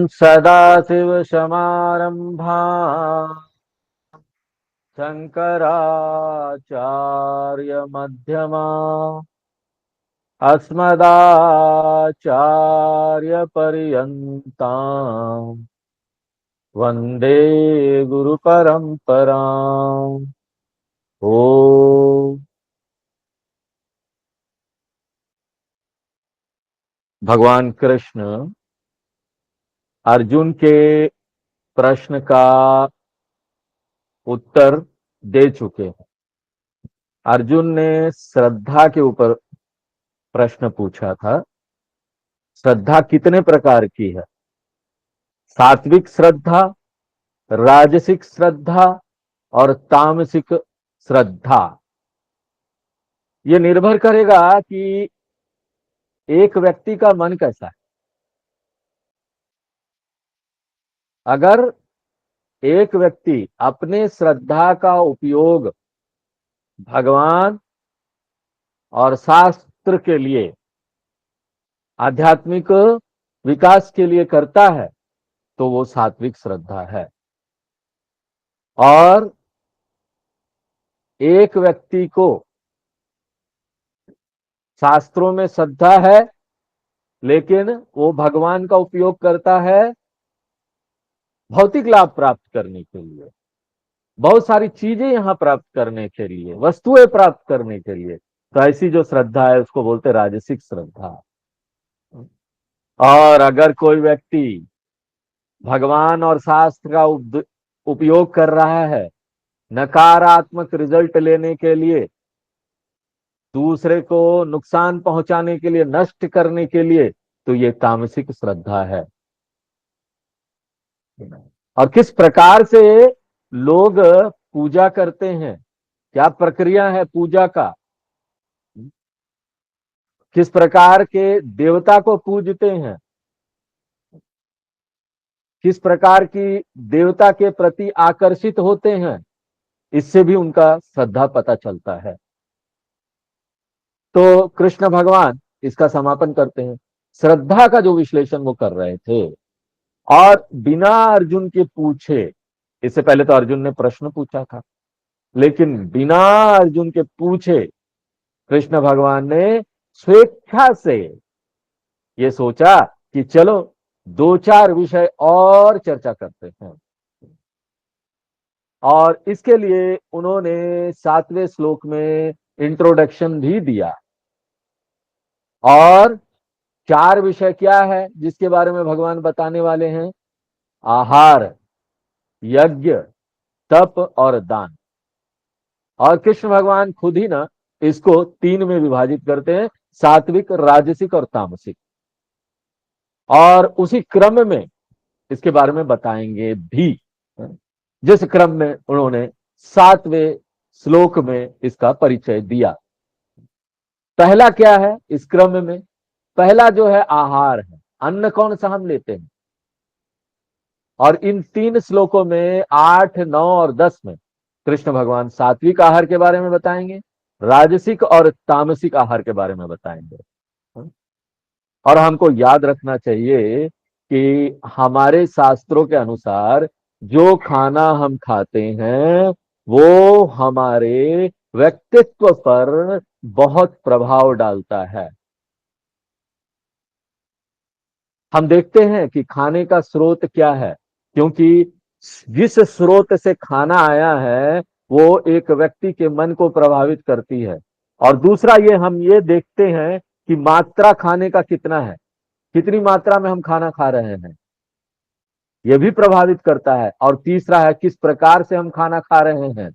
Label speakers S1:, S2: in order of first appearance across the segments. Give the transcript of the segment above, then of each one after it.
S1: सदाशिवसमारम्भा शङ्कराचार्यमध्यमा अस्मदाचार्यपर्यन्ताम् वन्दे गुरुपरम्पराम्। ओ भगवान कृष्ण अर्जुन के प्रश्न का उत्तर दे चुके हैं। अर्जुन ने श्रद्धा के ऊपर प्रश्न पूछा था। श्रद्धा कितने प्रकार की है? सात्विक श्रद्धा, राजसिक श्रद्धा और तामसिक श्रद्धा। ये निर्भर करेगा कि एक व्यक्ति का मन कैसा है। अगर एक व्यक्ति अपने श्रद्धा का उपयोग भगवान और शास्त्र के लिए, आध्यात्मिक विकास के लिए करता है तो वो सात्विक श्रद्धा है। और एक व्यक्ति को शास्त्रों में श्रद्धा है लेकिन वो भगवान का उपयोग करता है भौतिक लाभ प्राप्त करने के लिए, बहुत सारी चीजें यहां प्राप्त करने के लिए, वस्तुएं प्राप्त करने के लिए, तो ऐसी जो श्रद्धा है उसको बोलते राजसिक श्रद्धा। और अगर कोई व्यक्ति भगवान और शास्त्र का उपयोग कर रहा है नकारात्मक रिजल्ट लेने के लिए, दूसरे को नुकसान पहुंचाने के लिए, नष्ट करने के लिए, तो ये तामसिक श्रद्धा है। और किस प्रकार से लोग पूजा करते हैं, क्या प्रक्रिया है पूजा का, किस प्रकार के देवता को पूजते हैं, किस प्रकार की देवता के प्रति आकर्षित होते हैं, इससे भी उनका श्रद्धा पता चलता है। तो कृष्ण भगवान इसका समापन करते हैं। श्रद्धा का जो विश्लेषण वो कर रहे थे और बिना अर्जुन के पूछे, इससे पहले तो अर्जुन ने प्रश्न पूछा था, लेकिन बिना अर्जुन के पूछे कृष्ण भगवान ने स्वेच्छा से ये सोचा कि चलो दो चार विषय और चर्चा करते हैं। और इसके लिए उन्होंने 7वें श्लोक में इंट्रोडक्शन भी दिया। और 4 विषय क्या है जिसके बारे में भगवान बताने वाले हैं? आहार, यज्ञ, तप और दान। और कृष्ण भगवान खुद ही ना इसको 3 में विभाजित करते हैं, सात्विक, राजसिक और तामसिक। और उसी क्रम में इसके बारे में बताएंगे भी, जिस क्रम में उन्होंने 7वें श्लोक में इसका परिचय दिया। पहला क्या है इस क्रम में? पहला जो है आहार है, अन्न कौन सा हम लेते हैं। और इन 3 श्लोकों में 8, 9 और 10 में कृष्ण भगवान सात्विक आहार के बारे में बताएंगे, राजसिक और तामसिक आहार के बारे में बताएंगे। और हमको याद रखना चाहिए कि हमारे शास्त्रों के अनुसार जो खाना हम खाते हैं वो हमारे व्यक्तित्व पर बहुत प्रभाव डालता है। हम देखते हैं कि खाने का स्रोत क्या है, क्योंकि जिस स्रोत से खाना आया है वो एक व्यक्ति के मन को प्रभावित करती है। और दूसरा ये हम ये देखते हैं कि मात्रा खाने का कितना है, कितनी मात्रा में हम खाना खा रहे हैं, यह भी प्रभावित करता है। और तीसरा है किस प्रकार से हम खाना खा रहे हैं।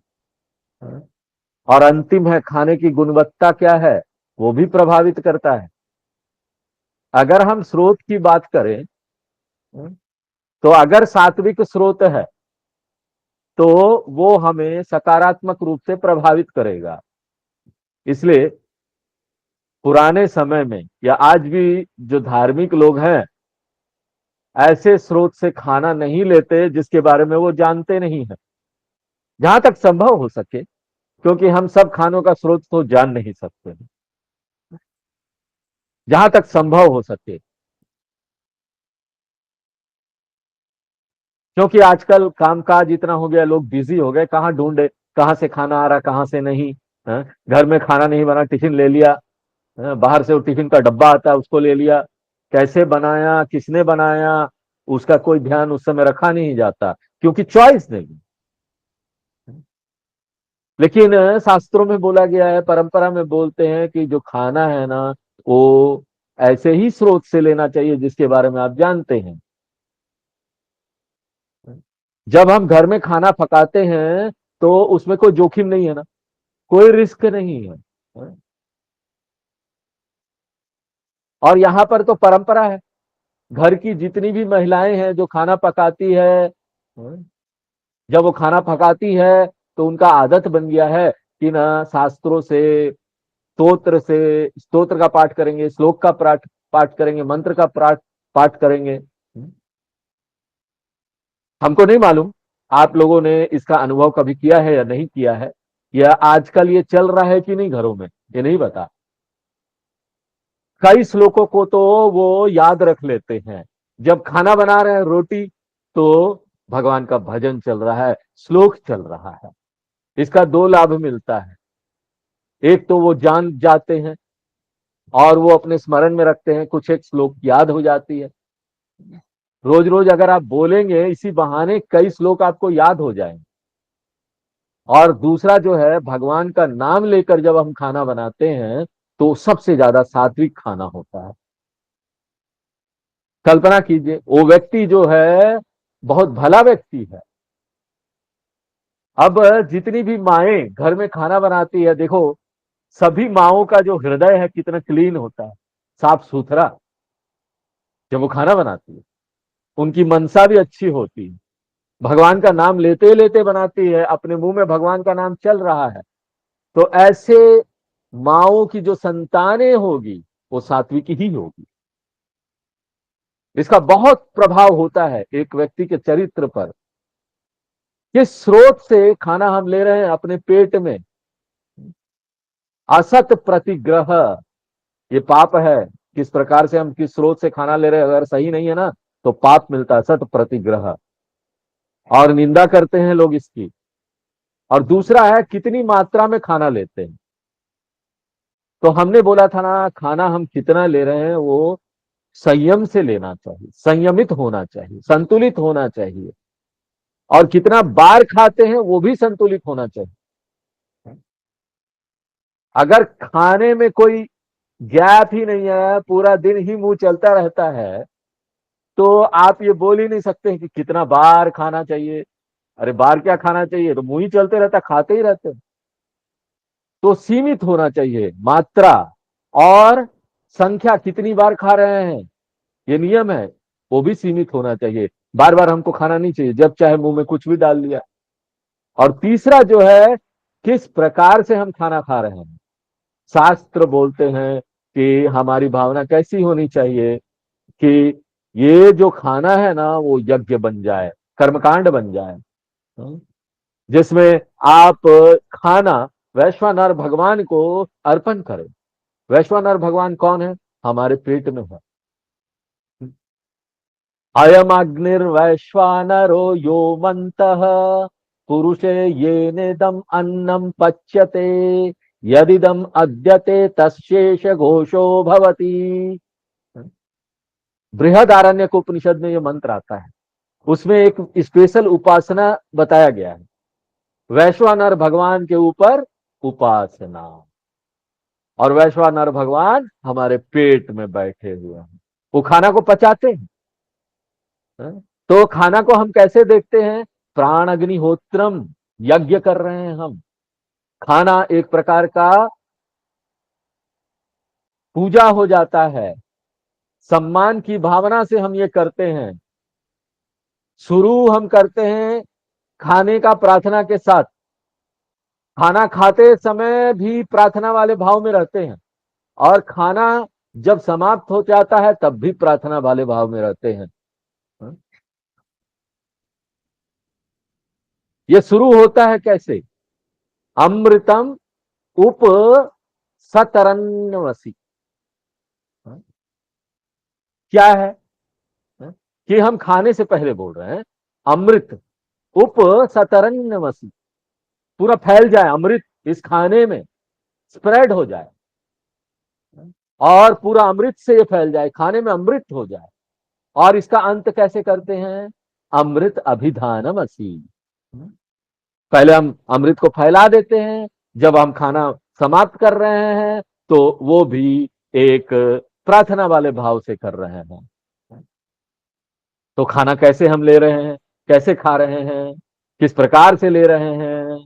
S1: और अंतिम है खाने की गुणवत्ता क्या है, वो भी प्रभावित करता है। अगर हम स्रोत की बात करें तो अगर सात्विक स्रोत है तो वो हमें सकारात्मक रूप से प्रभावित करेगा। इसलिए पुराने समय में या आज भी जो धार्मिक लोग हैं ऐसे स्रोत से खाना नहीं लेते जिसके बारे में वो जानते नहीं है, जहां तक संभव हो सके, क्योंकि हम सब खानों का स्रोत तो जान नहीं सकते। जहां तक संभव हो सके क्योंकि आजकल कामकाज इतना हो गया, लोग बिजी हो गए, कहाँ ढूंढे कहाँ से खाना आ रहा कहाँ से नहीं। हाँ? घर में खाना नहीं बना, टिफिन ले लिया। हाँ? बाहर से वो टिफिन का डब्बा आता है, उसको ले लिया। कैसे बनाया, किसने बनाया, उसका कोई ध्यान उस समय रखा नहीं जाता, क्योंकि चॉइस नहीं। लेकिन शास्त्रों में बोला गया है, परंपरा में बोलते हैं कि जो खाना है ना, वो ऐसे ही स्रोत से लेना चाहिए जिसके बारे में आप जानते हैं। जब हम घर में खाना पकाते हैं तो उसमें कोई जोखिम नहीं है ना, कोई रिस्क नहीं है। और यहाँ पर तो परंपरा है, घर की जितनी भी महिलाएं हैं जो खाना पकाती है, जब वो खाना पकाती है तो उनका आदत बन गया है कि ना शास्त्रों से, स्तोत्र का पाठ करेंगे, श्लोक का पाठ पाठ करेंगे, मंत्र का पाठ पाठ करेंगे। हमको नहीं मालूम आप लोगों ने इसका अनुभव कभी किया है या नहीं किया है, या आजकल ये चल रहा है कि नहीं घरों में, ये नहीं बता। कई श्लोकों को तो वो याद रख लेते हैं। जब खाना बना रहे हैं, रोटी, तो भगवान का भजन चल रहा है, श्लोक चल रहा है। इसका दो लाभ मिलता है। एक तो वो जान जाते हैं और वो अपने स्मरण में रखते हैं, कुछ एक श्लोक याद हो जाती है। रोज रोज अगर आप बोलेंगे इसी बहाने कई श्लोक आपको याद हो जाएंगे। और दूसरा जो है, भगवान का नाम लेकर जब हम खाना बनाते हैं तो सबसे ज्यादा सात्विक खाना होता है। कल्पना कीजिए, वो व्यक्ति जो है बहुत भला व्यक्ति है। अब जितनी भी माएं घर में खाना बनाती है, देखो सभी माओं का जो हृदय है कितना क्लीन होता है, साफ सुथरा। जब वो खाना बनाती है, उनकी मनसा भी अच्छी होती है, भगवान का नाम लेते लेते बनाती है, अपने मुंह में भगवान का नाम चल रहा है। तो ऐसे माओं की जो संतानें होगी वो सात्विक ही होगी। इसका बहुत प्रभाव होता है एक व्यक्ति के चरित्र पर। किस स्रोत से खाना हम ले रहे हैं अपने पेट में। असत प्रतिग्रह, ये पाप है। किस प्रकार से हम किस स्रोत से खाना ले रहे हैं, अगर सही नहीं है ना तो पाप मिलता है, सत प्रतिग्रह। और निंदा करते हैं लोग इसकी। और दूसरा है कितनी मात्रा में खाना लेते हैं। तो हमने बोला था ना, खाना हम कितना ले रहे हैं वो संयम से लेना चाहिए, संयमित होना चाहिए, संतुलित होना चाहिए। और कितना बार खाते हैं वो भी संतुलित होना चाहिए। अगर खाने में कोई गैप ही नहीं है, पूरा दिन ही मुंह चलता रहता है, तो आप ये बोल ही नहीं सकते हैं कि कितना बार खाना चाहिए। अरे बार क्या खाना चाहिए, तो मुंह ही चलते रहता, खाते ही रहते। तो सीमित होना चाहिए मात्रा, और संख्या कितनी बार खा रहे हैं ये नियम है, वो भी सीमित होना चाहिए। बार बार हमको खाना नहीं चाहिए, जब चाहे मुंह में कुछ भी डाल लिया। और तीसरा जो है, किस प्रकार से हम खाना खा रहे हैं। शास्त्र बोलते हैं कि हमारी भावना कैसी होनी चाहिए कि ये जो खाना है ना वो यज्ञ बन जाए, कर्मकांड बन जाए। हम्म? जिसमें आप खाना वैश्वानर भगवान को अर्पण करें। वैश्वानर भगवान कौन है, हमारे पेट में है। अयम अग्निर्वैश्वानरो यो मंतः पुरुषे ये निदम अन्नम पच्यते यदिदम अद्यते तस्येष घोषो भवति। बृहदारण्यक उपनिषद में ये मंत्र आता है। उसमें एक स्पेशल उपासना बताया गया है, वैश्वानर भगवान के ऊपर उपासना। और वैश्वानर भगवान हमारे पेट में बैठे हुए हैं, वो खाना को पचाते हैं। तो खाना को हम कैसे देखते हैं, प्राण अग्निहोत्रम, यज्ञ कर रहे हैं हम। खाना एक प्रकार का पूजा हो जाता है, सम्मान की भावना से हम ये करते हैं। शुरू हम करते हैं खाने का प्रार्थना के साथ, खाना खाते समय भी प्रार्थना वाले भाव में रहते हैं, और खाना जब समाप्त हो जाता है तब भी प्रार्थना वाले भाव में रहते हैं। ये शुरू होता है कैसे, अमृतम उप सतरन्नवसी। क्या है कि हम खाने से पहले बोल रहे हैं अमृत उप सतरन्यमसी, पूरा फैल जाए अमृत इस खाने में, स्प्रेड हो जाए, और पूरा अमृत से ये फैल जाए, खाने में अमृत हो जाए। और इसका अंत कैसे करते हैं? अमृत अभिधानम असी। पहले हम अमृत को फैला देते हैं, जब हम खाना समाप्त कर रहे हैं तो वो भी एक प्रार्थना वाले भाव से कर रहे हैं। तो खाना कैसे हम ले रहे हैं, कैसे खा रहे हैं, किस प्रकार से ले रहे हैं,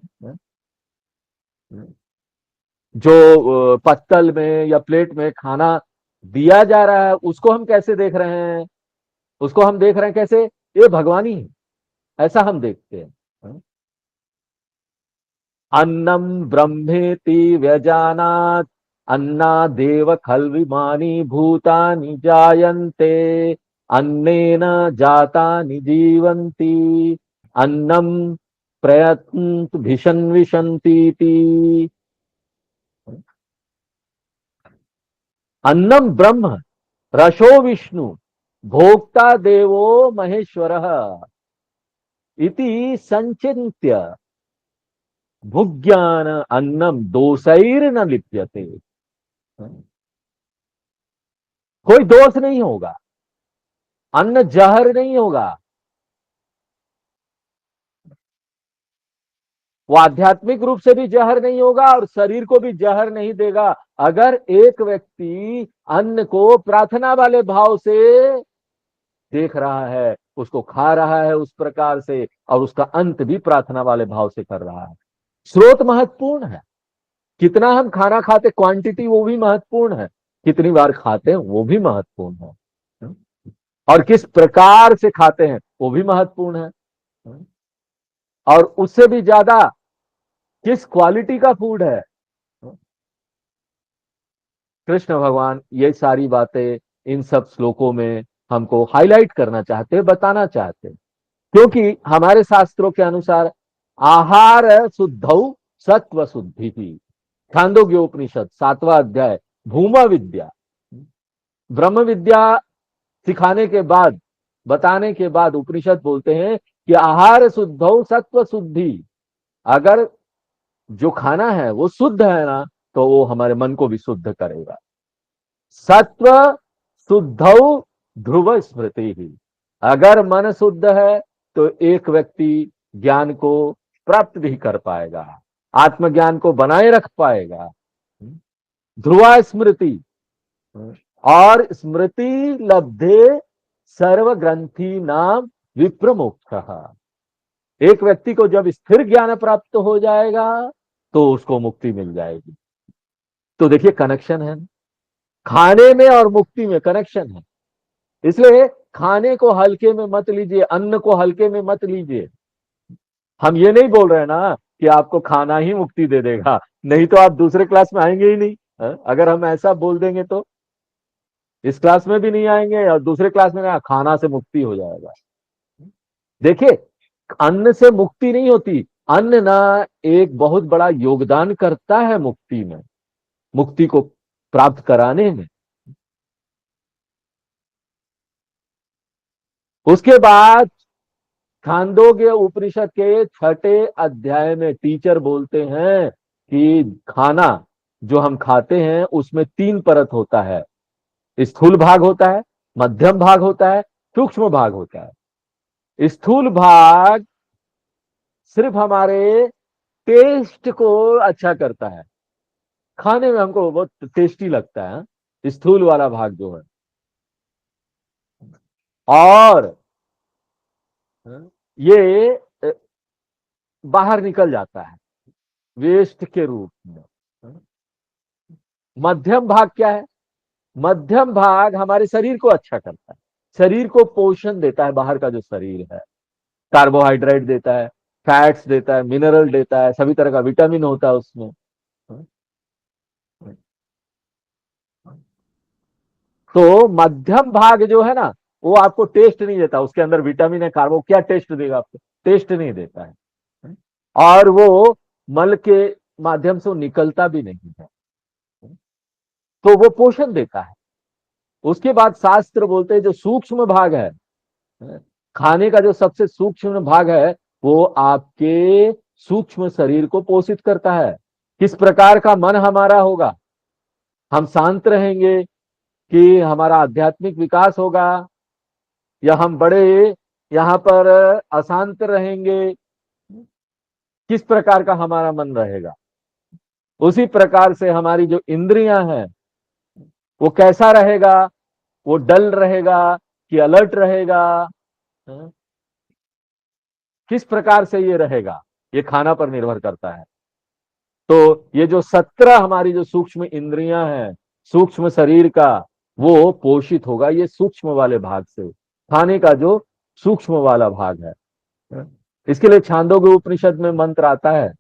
S1: जो पत्तल में या प्लेट में खाना दिया जा रहा है उसको हम कैसे देख रहे हैं, उसको हम देख रहे हैं कैसे, ये भगवानी है, ऐसा हम देखते हैं। अन्नम ब्रह्मेति व्यजानात अन्नादेव खल्विमानि भूतानि जायन्ते अन्नेन जातानि जीवन्ति अन्नम प्रयत्न भिषन विशन्तीति। अन्नम ब्रह्म रसो विष्णु भोक्ता देवो महेश्वरः इति संचिन्त्य भुज्ञान अन्नम दोषैर न लिप्यते। कोई दोष नहीं होगा, अन्न जहर नहीं होगा, वो आध्यात्मिक रूप से भी जहर नहीं होगा और शरीर को भी जहर नहीं देगा। अगर एक व्यक्ति अन्न को प्रार्थना वाले भाव से देख रहा है, उसको खा रहा है उस प्रकार से, और उसका अंत भी प्रार्थना वाले भाव से कर रहा है। स्रोत महत्वपूर्ण है, कितना हम खाना खाते, क्वांटिटी वो भी महत्वपूर्ण है, कितनी बार खाते हैं वो भी महत्वपूर्ण है, और किस प्रकार से खाते हैं वो भी महत्वपूर्ण है, और उससे भी ज्यादा किस क्वालिटी का फूड है। कृष्ण भगवान ये सारी बातें इन सब श्लोकों में हमको हाईलाइट करना चाहते हैं, बताना चाहते हैं, क्योंकि हमारे शास्त्रों के अनुसार आहार शुद्धौ सत्व शुद्धि ही। छांदोग्योपनिषद 7वां अध्याय भूमा विद्या, ब्रह्म विद्या सिखाने के बाद, बताने के बाद उपनिषद बोलते हैं कि आहार शुद्धौ सत्व शुद्धि। अगर जो खाना है वो शुद्ध है ना, तो वो हमारे मन को भी शुद्ध करेगा। सत्व शुद्धौ ध्रुव स्मृति ही, अगर मन शुद्ध है तो एक व्यक्ति ज्ञान को प्राप्त भी कर पाएगा, आत्मज्ञान को बनाए रख पाएगा। ध्रुवा स्मृति, और स्मृति लब्धे सर्व ग्रंथि नाम विप्र मोक्ष। एक व्यक्ति को जब स्थिर ज्ञान प्राप्त हो जाएगा तो उसको मुक्ति मिल जाएगी। तो देखिए कनेक्शन है, खाने में और मुक्ति में कनेक्शन है। इसलिए खाने को हल्के में मत लीजिए, अन्न को हल्के में मत लीजिए। हम ये नहीं बोल रहे ना कि आपको खाना ही मुक्ति दे देगा, नहीं तो आप दूसरे क्लास में आएंगे ही नहीं। अगर हम ऐसा बोल देंगे तो इस क्लास में भी नहीं आएंगे और दूसरे क्लास में ना, खाना से मुक्ति हो जाएगा। देखिए अन्न से मुक्ति नहीं होती, अन्न ना एक बहुत बड़ा योगदान करता है मुक्ति में, मुक्ति को प्राप्त कराने में। उसके बाद छांदोग्य उपनिषद के 6ठे अध्याय में टीचर बोलते हैं कि खाना जो हम खाते हैं उसमें 3 परत होता है, स्थूल भाग होता है, मध्यम भाग होता है, सूक्ष्म भाग होता है। स्थूल भाग सिर्फ हमारे टेस्ट को अच्छा करता है, खाने में हमको बहुत टेस्टी लगता है स्थूल वाला भाग जो है, और ये बाहर निकल जाता है वेस्ट के रूप में। मध्यम भाग क्या है? मध्यम भाग हमारे शरीर को अच्छा करता है, शरीर को पोषण देता है, बाहर का जो शरीर है कार्बोहाइड्रेट देता है, फैट्स देता है, मिनरल देता है, सभी तरह का विटामिन होता है उसमें। तो मध्यम भाग जो है ना वो आपको टेस्ट नहीं देता, उसके अंदर विटामिन है, कार्बो, क्या टेस्ट देगा आपको? टेस्ट नहीं देता है, और वो मल के माध्यम से निकलता भी नहीं है, तो वो पोषण देता है। उसके बाद शास्त्र बोलते हैं जो सूक्ष्म भाग है, खाने का जो सबसे सूक्ष्म भाग है वो आपके सूक्ष्म शरीर को पोषित करता है। किस प्रकार का मन हमारा होगा, हम शांत रहेंगे कि हमारा आध्यात्मिक विकास होगा, या हम बड़े यहाँ पर अशांत रहेंगे, किस प्रकार का हमारा मन रहेगा। उसी प्रकार से हमारी जो इंद्रियां हैं वो कैसा रहेगा, वो डल रहेगा कि अलर्ट रहेगा, हाँ? किस प्रकार से ये रहेगा, ये खाना पर निर्भर करता है। तो ये जो 17 हमारी जो सूक्ष्म इंद्रियां हैं, सूक्ष्म शरीर का, वो पोषित होगा ये सूक्ष्म वाले भाग से, खाने का जो सूक्ष्म वाला भाग है। इसके लिए छांदोग्य उपनिषद में मंत्र आता है,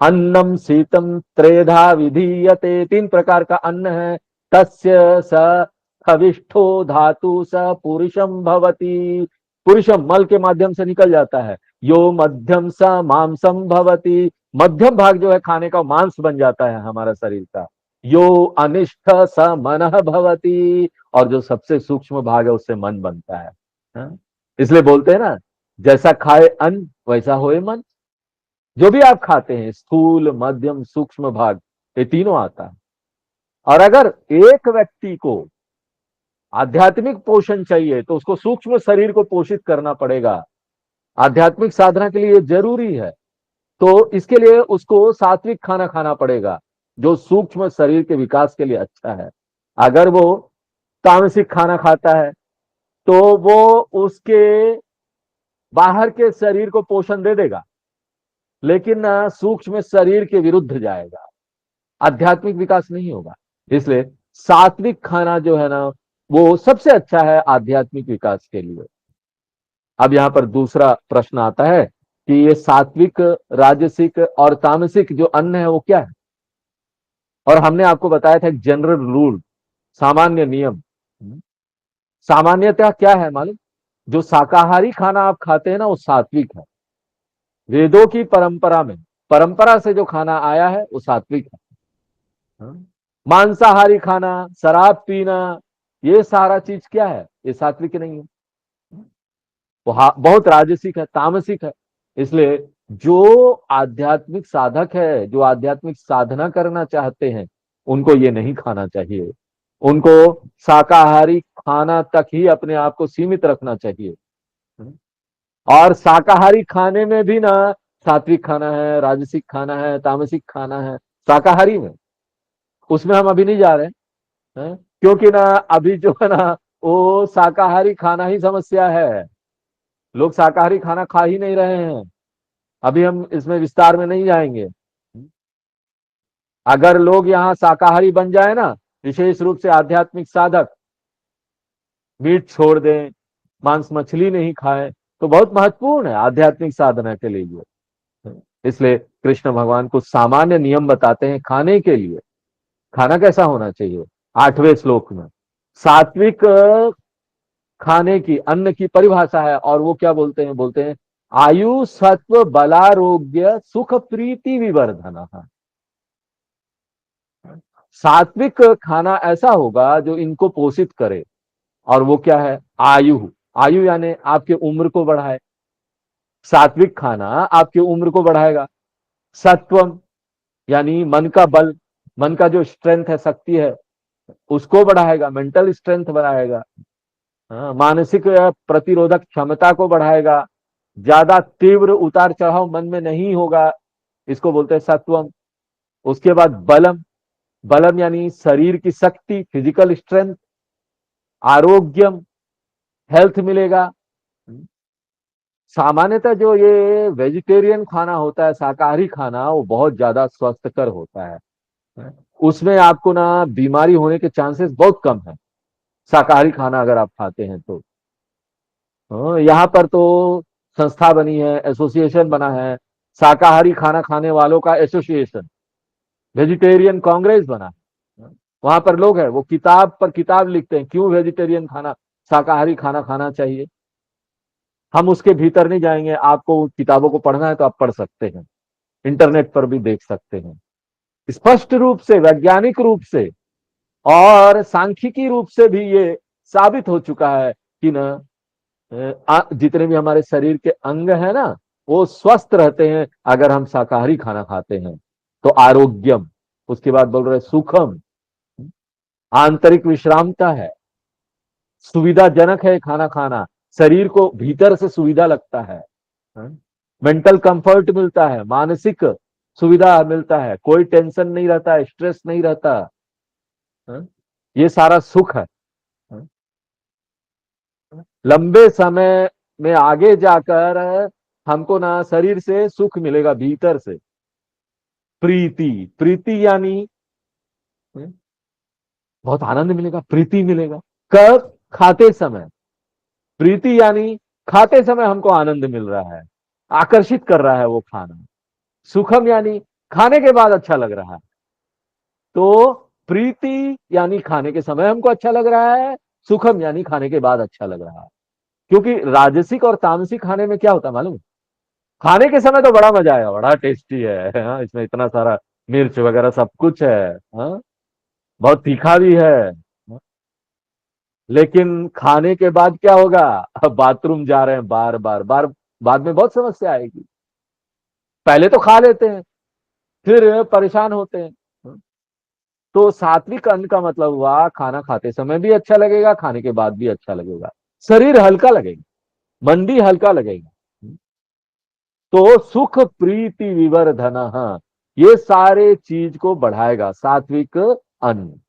S1: अन्नम शीतम त्रेधा विधीयते, 3 प्रकार का अन्न है। तस्य स हविष्ठो धातु स पुरुषम भवति, पुरुषम मल के माध्यम से निकल जाता है। यो मध्यम स मांसम भवति, मध्यम भाग जो है खाने का मांस बन जाता है हमारा शरीर का। यो अनिष्ठ स मनः भवति, और जो सबसे सूक्ष्म भाग है उससे मन बनता है। हाँ? इसलिए बोलते हैं ना, जैसा खाए अन्न वैसा होए मन। जो भी आप खाते हैं, स्थूल मध्यम सूक्ष्म भाग, ये तीनों आता है। और अगर एक व्यक्ति को आध्यात्मिक पोषण चाहिए तो उसको सूक्ष्म शरीर को पोषित करना पड़ेगा। आध्यात्मिक साधना के लिए ये जरूरी है। तो इसके लिए उसको सात्विक खाना खाना पड़ेगा जो सूक्ष्म शरीर के विकास के लिए अच्छा है। अगर वो तामसिक खाना खाता है तो वो उसके बाहर के शरीर को पोषण दे देगा, लेकिन सूक्ष्म शरीर के विरुद्ध जाएगा, आध्यात्मिक विकास नहीं होगा। इसलिए सात्विक खाना जो है ना वो सबसे अच्छा है आध्यात्मिक विकास के लिए। अब यहाँ पर दूसरा प्रश्न आता है कि ये सात्विक, राजसिक और तामसिक जो अन्न है वो क्या है। और हमने आपको बताया था एक जनरल रूल, सामान्य नियम। सामान्यतः क्या है मालूम, जो शाकाहारी खाना आप खाते हैं ना वो सात्विक है। वेदों की परंपरा में, परंपरा से जो खाना आया है वो सात्विक है। मांसाहारी खाना, शराब पीना, ये सारा चीज क्या है, ये सात्विक नहीं है, वो बहुत राजसिक है, तामसिक है। इसलिए जो आध्यात्मिक साधक है, जो आध्यात्मिक साधना करना चाहते हैं, उनको ये नहीं खाना चाहिए। उनको शाकाहारी खाना तक ही अपने आप को सीमित रखना चाहिए। और शाकाहारी खाने में भी ना सात्विक खाना है, राजसिक खाना है, तामसिक खाना है शाकाहारी में, उसमें हम अभी नहीं जा रहे हैं। क्योंकि ना अभी जो है ना वो शाकाहारी खाना ही समस्या है, लोग शाकाहारी खाना खा ही नहीं रहे हैं। अभी हम इसमें विस्तार में नहीं जाएंगे। अगर लोग यहाँ शाकाहारी बन जाए ना, विशेष रूप से आध्यात्मिक साधक, मीट छोड़ दें, मांस मछली नहीं खाएं, तो बहुत महत्वपूर्ण है आध्यात्मिक साधना के लिए। इसलिए कृष्ण भगवान को सामान्य नियम बताते हैं खाने के लिए। खाना कैसा होना चाहिए, 8वें श्लोक में सात्विक खाने की, अन्न की परिभाषा है। और वो क्या बोलते हैं, बोलते हैं आयु सत्व बलारोग्य सुख प्रीति विवर्धन। सात्विक खाना ऐसा होगा जो इनको पोषित करे। और वो क्या है, आयु, आयु यानी आपके उम्र को बढ़ाए। सात्विक खाना आपकी उम्र को बढ़ाएगा। सत्वम यानी मन का बल, मन का जो स्ट्रेंथ है, शक्ति है, उसको बढ़ाएगा, मेंटल स्ट्रेंथ बढ़ाएगा। हाँ, मानसिक प्रतिरोधक क्षमता को बढ़ाएगा। ज्यादा तीव्र उतार चढ़ाव मन में नहीं होगा, इसको बोलते हैं सत्वम। उसके बाद बलम, बलम यानी शरीर की शक्ति, फिजिकल स्ट्रेंथ। आरोग्यम, हेल्थ मिलेगा। सामान्यतः जो ये वेजिटेरियन खाना होता है, शाकाहारी खाना, वो बहुत ज्यादा स्वस्थकर होता है। उसमें आपको ना बीमारी होने के चांसेस बहुत कम है, शाकाहारी खाना अगर आप खाते हैं तो। यहाँ पर तो संस्था बनी है, एसोसिएशन बना है, शाकाहारी खाना खाने वालों का एसोसिएशन, वेजिटेरियन कांग्रेस बना है। वहां पर लोग हैं, वो किताब पर किताब लिखते हैं क्यों वेजिटेरियन खाना, शाकाहारी खाना खाना चाहिए। हम उसके भीतर नहीं जाएंगे, आपको किताबों को पढ़ना है तो आप पढ़ सकते हैं, इंटरनेट पर भी देख सकते हैं। स्पष्ट रूप से, वैज्ञानिक रूप से और सांख्यिकी रूप से भी ये साबित हो चुका है कि न जितने भी हमारे शरीर के अंग है ना, वो स्वस्थ रहते हैं अगर हम शाकाहारी खाना खाते हैं। तो आरोग्यम, उसके बाद बोल रहे सुखम, आंतरिक विश्रामता है, सुविधाजनक है खाना खाना, शरीर को भीतर से सुविधा लगता है, मेंटल कंफर्ट मिलता है, मानसिक सुविधा मिलता है, कोई टेंशन नहीं रहता, स्ट्रेस नहीं रहता, हाँ? ये सारा सुख है। हाँ? लंबे समय में आगे जाकर हमको ना शरीर से सुख मिलेगा भीतर से। प्रीति, प्रीति यानी बहुत आनंद मिलेगा, प्रीति मिलेगा। कब? खाते समय। प्रीति यानी खाते समय हमको आनंद मिल रहा है, आकर्षित कर रहा है वो खाना। सुखम यानी खाने के बाद अच्छा लग रहा है। तो प्रीति यानी खाने के समय हमको अच्छा लग रहा है, सुखम यानी खाने के बाद अच्छा लग रहा है। क्योंकि राजसिक और तामसिक खाने में क्या होता है मालूम? खाने के समय तो बड़ा मजा आया, बड़ा टेस्टी है, हाँ, इसमें इतना सारा मिर्च वगैरह सब कुछ है, हाँ, बहुत तीखा भी है। लेकिन खाने के बाद क्या होगा? अब बाथरूम जा रहे हैं बार बार बार, बाद में बहुत समस्या आएगी। पहले तो खा लेते हैं, फिर परेशान होते हैं। तो सात्विक अन्न का मतलब हुआ खाना खाते समय भी अच्छा लगेगा, खाने के बाद भी अच्छा लगेगा, शरीर हल्का लगेगा, मन भी हल्का लगेगा। तो सुख प्रीति विवर्धन, ये सारे चीज को बढ़ाएगा सात्विक अन्न।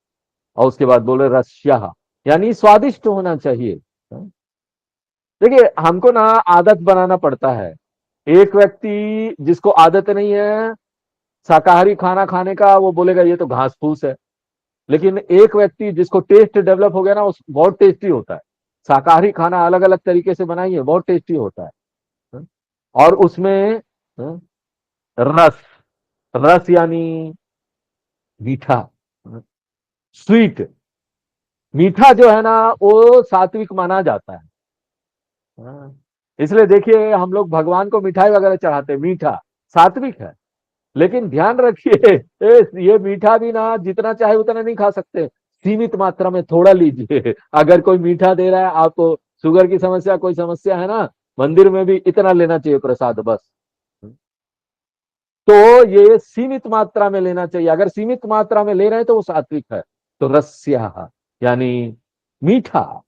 S1: और उसके बाद बोले रस्या, यानी स्वादिष्ट होना चाहिए। देखिए, हमको ना आदत बनाना पड़ता है। एक व्यक्ति जिसको आदत नहीं है शाकाहारी खाना खाने का, वो बोलेगा ये तो घास फूस है। लेकिन एक व्यक्ति जिसको टेस्ट डेवलप हो गया ना, उस बहुत टेस्टी होता है। शाकाहारी खाना अलग अलग तरीके से बनाइए, बहुत टेस्टी होता है। और उसमें रस, रस यानी मीठा, स्वीट, मीठा जो है ना वो सात्विक माना जाता है। हाँ। इसलिए देखिए हम लोग भगवान को मिठाई वगैरह चढ़ाते हैं, मीठा सात्विक है। लेकिन ध्यान रखिए, ये मीठा भी ना जितना चाहे उतना नहीं खा सकते, सीमित मात्रा में थोड़ा लीजिए। अगर कोई मीठा दे रहा है आपको, शुगर की समस्या कोई समस्या है ना, मंदिर में भी इतना लेना चाहिए प्रसाद बस। तो ये सीमित मात्रा में लेना चाहिए, अगर सीमित मात्रा में ले रहे हैं तो वो सात्विक है। तो रस्या यानी मीठा,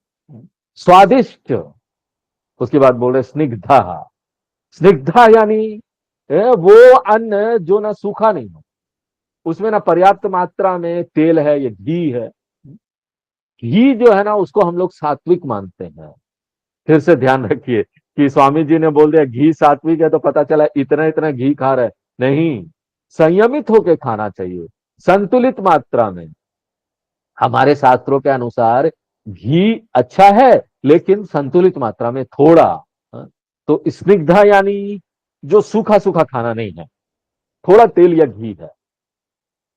S1: स्वादिष्ट। उसके बाद बोल रहे स्निग्धा, स्निग्धा यानी वो अन्न जो ना सूखा नहीं हो, उसमें ना पर्याप्त मात्रा में तेल है, ये घी है। घी जो है ना उसको हम लोग सात्विक मानते हैं। फिर से ध्यान रखिए कि स्वामी जी ने बोल दिया घी सात्विक है, तो पता चला इतना इतना घी खा रहे, नहीं। संयमित होकर खाना चाहिए, संतुलित मात्रा में। हमारे शास्त्रों के अनुसार घी अच्छा है, लेकिन संतुलित मात्रा में थोड़ा। हाँ? तो स्निग्धा यानी जो सूखा सूखा खाना नहीं है, थोड़ा तेल या घी है।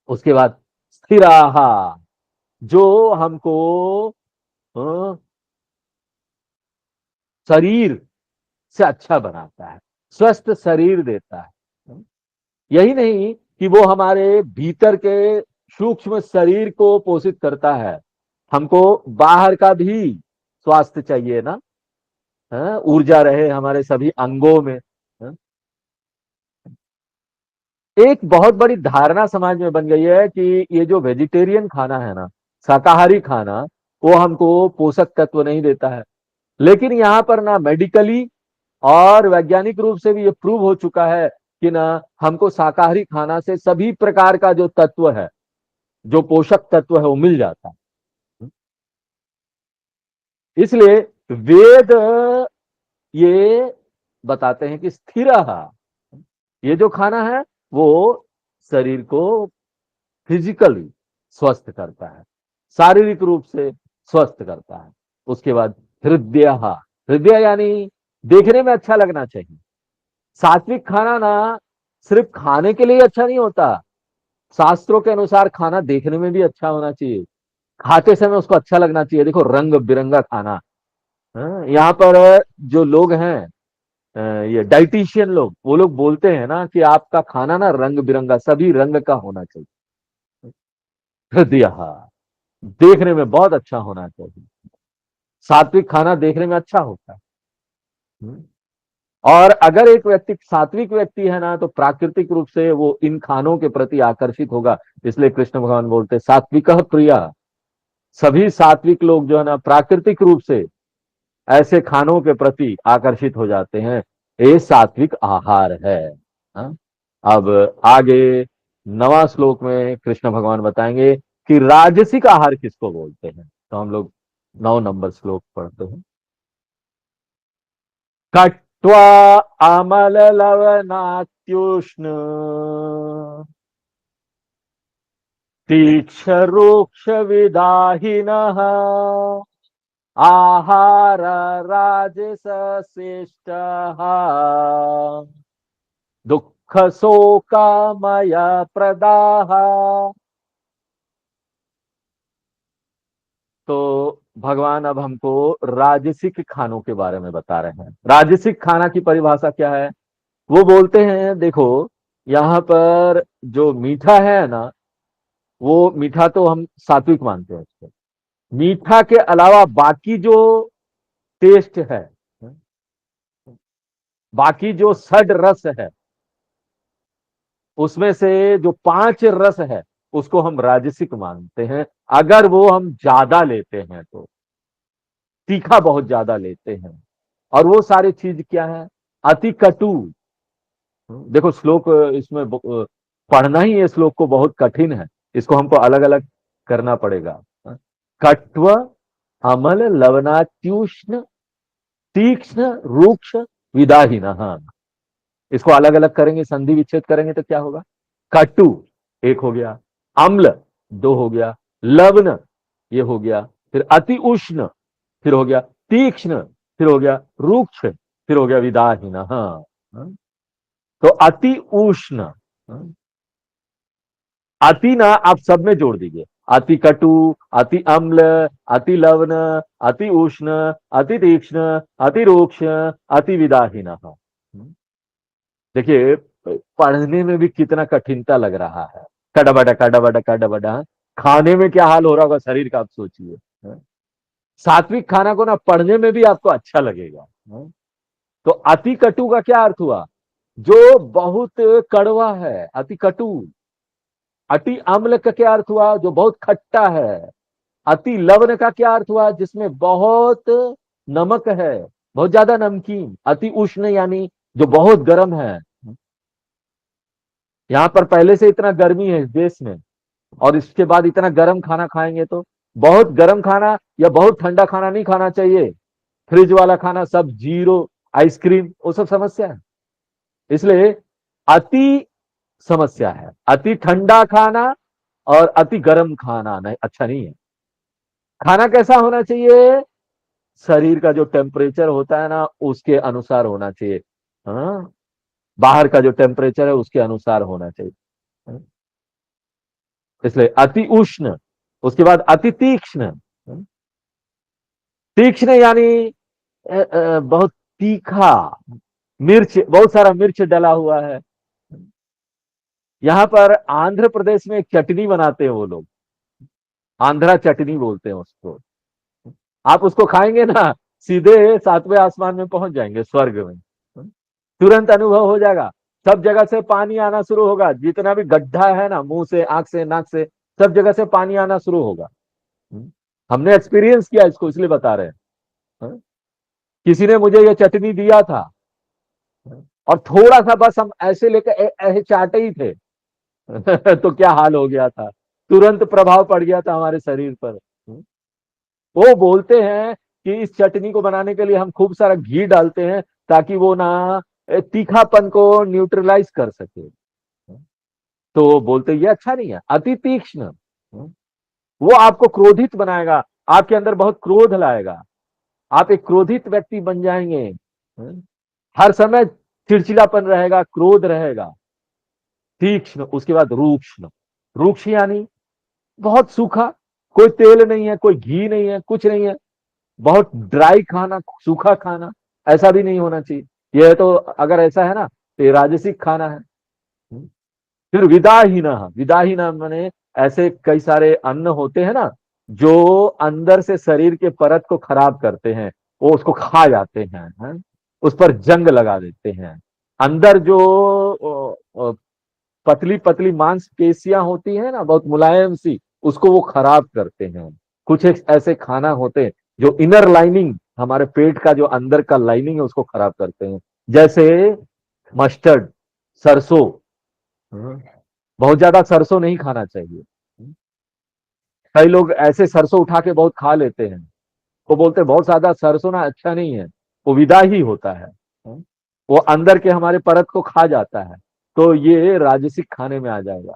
S1: उसके बाद स्थिराहा, जो हमको अ, शरीर से अच्छा बनाता है, स्वस्थ शरीर देता है। यही नहीं कि वो हमारे भीतर के सूक्ष्म शरीर को पोषित करता है, हमको बाहर का भी स्वास्थ्य चाहिए ना, ऊर्जा रहे हमारे सभी अंगों में। एक बहुत बड़ी धारणा समाज में बन गई है कि ये जो वेजिटेरियन खाना है ना, शाकाहारी खाना, वो हमको पोषक तत्व नहीं देता है। लेकिन यहाँ पर ना मेडिकली और वैज्ञानिक रूप से भी ये प्रूव हो चुका है कि ना हमको शाकाहारी खाना से सभी प्रकार का जो तत्व है, जो पोषक तत्व है, वो मिल जाता है। इसलिए वेद ये बताते हैं कि स्थिर, ये जो खाना है वो शरीर को फिजिकली स्वस्थ करता है, शारीरिक रूप से स्वस्थ करता है। उसके बाद हृदय, हृदय यानी देखने में अच्छा लगना चाहिए। सात्विक खाना ना सिर्फ खाने के लिए अच्छा नहीं होता, शास्त्रों के अनुसार खाना देखने में भी अच्छा होना चाहिए, खाते समय उसको अच्छा लगना चाहिए। देखो रंग बिरंगा खाना, यहाँ पर जो लोग हैं, ये डाइटिशियन लोग, वो लोग बोलते हैं ना कि आपका खाना ना रंग बिरंगा सभी रंग का होना चाहिए। हृदय देखने में बहुत अच्छा होना चाहिए। सात्विक खाना देखने में अच्छा होता है, और अगर एक व्यक्ति सात्विक व्यक्ति है ना, तो प्राकृतिक रूप से वो इन खानों के प्रति आकर्षित होगा। इसलिए कृष्ण भगवान बोलते सात्विक प्रिया, सभी सात्विक लोग जो है ना प्राकृतिक रूप से ऐसे खानों के प्रति आकर्षित हो जाते हैं। ये सात्विक आहार है। हाँ? अब आगे 9वां श्लोक में कृष्ण भगवान बताएंगे कि राजसिक आहार किसको बोलते हैं। तो हम लोग 9 नंबर श्लोक पढ़ते हैं। कट्वा अमल लवनात्युष्ण तीक्ष्ण विदाहिनः आहार राजस श्रेष्ठः दुख शोकामय प्रदाह। तो भगवान अब हमको राजसिक खानों के बारे में बता रहे हैं। राजसिक खाना की परिभाषा क्या है? वो बोलते हैं, देखो यहाँ पर जो मीठा है ना, वो मीठा तो हम सात्विक मानते हैं उसको। मीठा के अलावा बाकी जो टेस्ट है, बाकी जो षड रस है, उसमें से जो 5 रस है उसको हम राजसिक मानते हैं। अगर वो हम ज्यादा लेते हैं तो, तीखा बहुत ज्यादा लेते हैं। और वो सारी चीज क्या है? अति कटु। देखो श्लोक इसमें पढ़ना ही ये श्लोक को बहुत कठिन है। इसको हमको अलग अलग करना पड़ेगा। कट्व अमल लवनात्युष्ण तीक्ष्ण रूक्ष विदाहीन। इसको अलग अलग करेंगे, संधि विच्छेद करेंगे तो क्या होगा? कटु एक हो गया, अम्ल 2 हो गया, लवण ये हो गया, फिर अति उष्ण फिर हो गया, तीक्ष्ण फिर हो गया, रूक्ष फिर हो गया, विदाहीन। तो अति उष्ण, अति ना आप सब में जोड़ दीजिए। अति कटु, अति अम्ल, अति लवण, अति उष्ण, अति तीक्ष्ण, अति रूक्ष, अति विदाहीन। देखिए पढ़ने में भी कितना कठिनता लग रहा है। कड़बड़ा कड़बड़ा कड़बड़ा, खाने में क्या हाल हो रहा होगा शरीर का, आप सोचिए। सात्विक खाना को ना पढ़ने में भी आपको अच्छा लगेगा। तो अति कटु का क्या अर्थ हुआ? जो बहुत कड़वा है, अति कटु। अति अम्ल का क्या अर्थ हुआ? जो बहुत खट्टा है। अति लवण का क्या अर्थ हुआ? जिसमें बहुत नमक है, बहुत ज्यादा नमकीन। अति उष्ण यानी जो बहुत गर्म है। यहां पर पहले से इतना गर्मी है इस देश में, और इसके बाद इतना गर्म खाना खाएंगे तो बहुत गर्म खाना या बहुत ठंडा खाना नहीं खाना चाहिए। फ्रिज वाला खाना सब जीरो, आइसक्रीम, वो सब समस्या है। इसलिए अति समस्या है। अति ठंडा खाना और अति गर्म खाना नहीं, अच्छा नहीं है। खाना कैसा होना चाहिए? शरीर का जो टेम्परेचर होता है ना उसके अनुसार होना चाहिए। हाँ, बाहर का जो टेम्परेचर है उसके अनुसार होना चाहिए। इसलिए अति उष्ण, उसके बाद अति तीक्ष्ण। तीक्ष्ण यानी बहुत तीखा, मिर्च, बहुत सारा मिर्च डला हुआ है। यहां पर आंध्र प्रदेश में एक चटनी बनाते हैं वो लोग, आंध्रा चटनी बोलते हैं उसको। आप उसको खाएंगे ना, सीधे 7वें आसमान में पहुंच जाएंगे, स्वर्ग में। तुरंत अनुभव हो जाएगा। सब जगह से पानी आना शुरू होगा, जितना भी गड्ढा है ना, मुंह से, आंख से, नाक से, सब जगह से पानी आना शुरू होगा। हमने एक्सपीरियंस किया इसको, इसलिए बता रहे हैं। किसी ने मुझे ये चटनी दिया था, और थोड़ा सा बस हम ऐसे लेकर ऐसे चाटे ही थे तो क्या हाल हो गया था, तुरंत प्रभाव पड़ गया था हमारे शरीर पर। वो बोलते हैं कि इस चटनी को बनाने के लिए हम खूब सारा घी डालते हैं, ताकि वो ना तीखापन को न्यूट्रलाइज कर सके। तो बोलते ये अच्छा नहीं है। अति तीक्ष्ण, वो आपको क्रोधित बनाएगा, आपके अंदर बहुत क्रोध लाएगा, आप एक क्रोधित व्यक्ति बन जाएंगे। हर समय चिड़चिड़ापन रहेगा, क्रोध रहेगा। तीक्ष्ण, उसके बाद रूक्ष्ण। रूक्ष यानी बहुत सूखा, कोई तेल नहीं है, कोई घी नहीं है, कुछ नहीं है, बहुत ड्राई खाना, सूखा खाना। ऐसा भी नहीं होना चाहिए। यह तो अगर ऐसा है ना तो ये राजसिक खाना है। फिर विदाहीन, विदाहीन माने ऐसे कई सारे अन्न होते हैं ना जो अंदर से शरीर के परत को खराब करते हैं, वो उसको खा जाते हैं। उस पर जंग लगा देते हैं। अंदर जो पतली पतली मांसपेशियां होती है ना, बहुत मुलायम सी, उसको वो खराब करते हैं। कुछ एक ऐसे खाना होते हैं जो इनर लाइनिंग, हमारे पेट का जो अंदर का लाइनिंग है उसको खराब करते हैं। जैसे मस्टर्ड, सरसों। बहुत ज्यादा सरसों नहीं खाना चाहिए। कई लोग ऐसे सरसों उठा के बहुत खा लेते हैं। वो बोलते हैं बहुत ज्यादा सरसों ना अच्छा नहीं है, वो विदा ही होता है। वो अंदर के हमारे परत को खा जाता है। तो ये राजसिक खाने में आ जाएगा।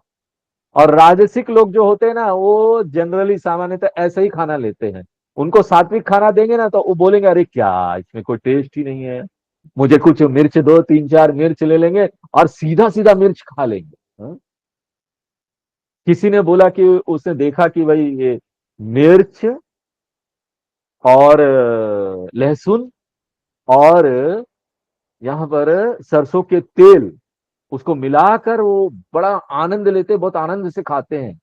S1: और राजसिक लोग जो होते हैं ना, वो जनरली सामान्यतः ऐसे ही खाना लेते हैं। उनको सात्विक खाना देंगे ना तो वो बोलेंगे अरे क्या इसमें कोई टेस्ट ही नहीं है, मुझे कुछ मिर्च दो, तीन चार मिर्च ले लेंगे और सीधा सीधा मिर्च खा लेंगे। हाँ? किसी ने बोला कि उसने देखा कि भाई ये मिर्च और लहसुन और यहाँ पर सरसों के तेल, उसको मिलाकर वो बड़ा आनंद लेते, बहुत आनंद से खाते हैं।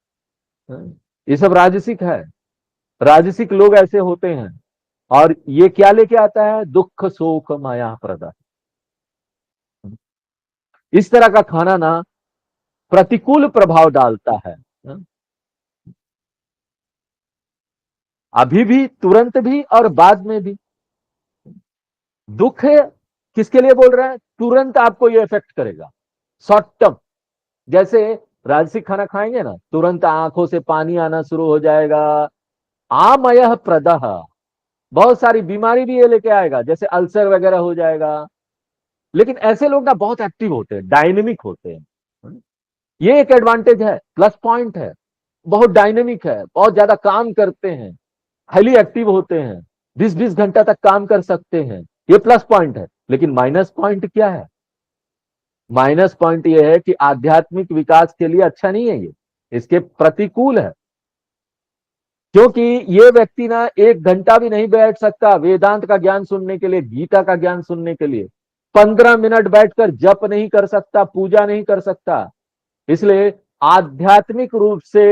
S1: हाँ? ये सब राजसिक है। राजसिक लोग ऐसे होते हैं। और ये क्या लेके आता है? दुख शोक माया प्रदा। इस तरह का खाना ना प्रतिकूल प्रभाव डालता है। हाँ? अभी भी, तुरंत भी और बाद में भी। दुख है, किसके लिए बोल रहा है? तुरंत आपको ये इफेक्ट करेगा, शॉर्ट टर्म। जैसे राजसिक खाना खाएंगे ना, तुरंत आंखों से पानी आना शुरू हो जाएगा। आमय प्रदह, बहुत सारी बीमारी भी ये लेके आएगा, जैसे अल्सर वगैरह हो जाएगा। लेकिन ऐसे लोग ना बहुत एक्टिव होते हैं, डायनेमिक होते हैं। ये एक एडवांटेज है, प्लस पॉइंट है। बहुत डायनेमिक है, बहुत ज्यादा काम करते हैं, हाईली एक्टिव होते हैं, 20-20 घंटा तक काम कर सकते हैं। ये प्लस पॉइंट है। लेकिन माइनस पॉइंट क्या है? माइनस पॉइंट ये है कि आध्यात्मिक विकास के लिए अच्छा नहीं है, ये इसके प्रतिकूल है। क्योंकि ये व्यक्ति ना 1 घंटा भी नहीं बैठ सकता वेदांत का ज्ञान सुनने के लिए, गीता का ज्ञान सुनने के लिए। 15 मिनट बैठकर जप नहीं कर सकता, पूजा नहीं कर सकता। इसलिए आध्यात्मिक रूप से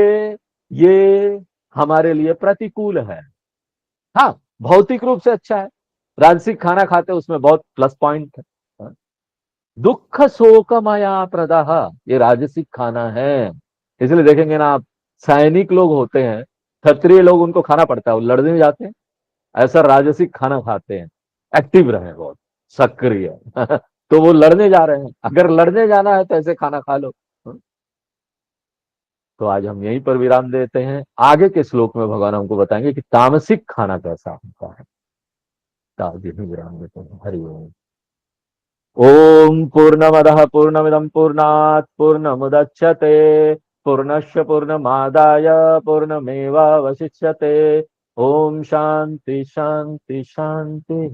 S1: ये हमारे लिए प्रतिकूल है। हाँ, भौतिक रूप से अच्छा है। राजसिक खाना खाते उसमें बहुत प्लस पॉइंट है। दुख शोक माया प्रदाह, ये राजसिक खाना है। इसलिए देखेंगे ना आप, सैनिक लोग होते हैं, क्षत्रिय लोग, उनको खाना पड़ता है, वो लड़ने में जाते हैं, ऐसा राजसिक खाना खाते हैं, एक्टिव रहे, बहुत सक्रिय। तो वो लड़ने जा रहे हैं, अगर लड़ने जाना है तो ऐसे खाना खा लो। तो आज हम यहीं पर विराम देते हैं। आगे के श्लोक में भगवान हमको बताएंगे कि तामसिक खाना कैसा होता है। तो आज यहीं विराम देते हैं। हरि ओम। ओम पूर्णमदः पूर्णमिदं पूर्णात् पूर्णमुदच्यते पूर्णस्य पूर्णमादाय पूर्णमेवावशिष्यते। ओम शांति शांति शांति।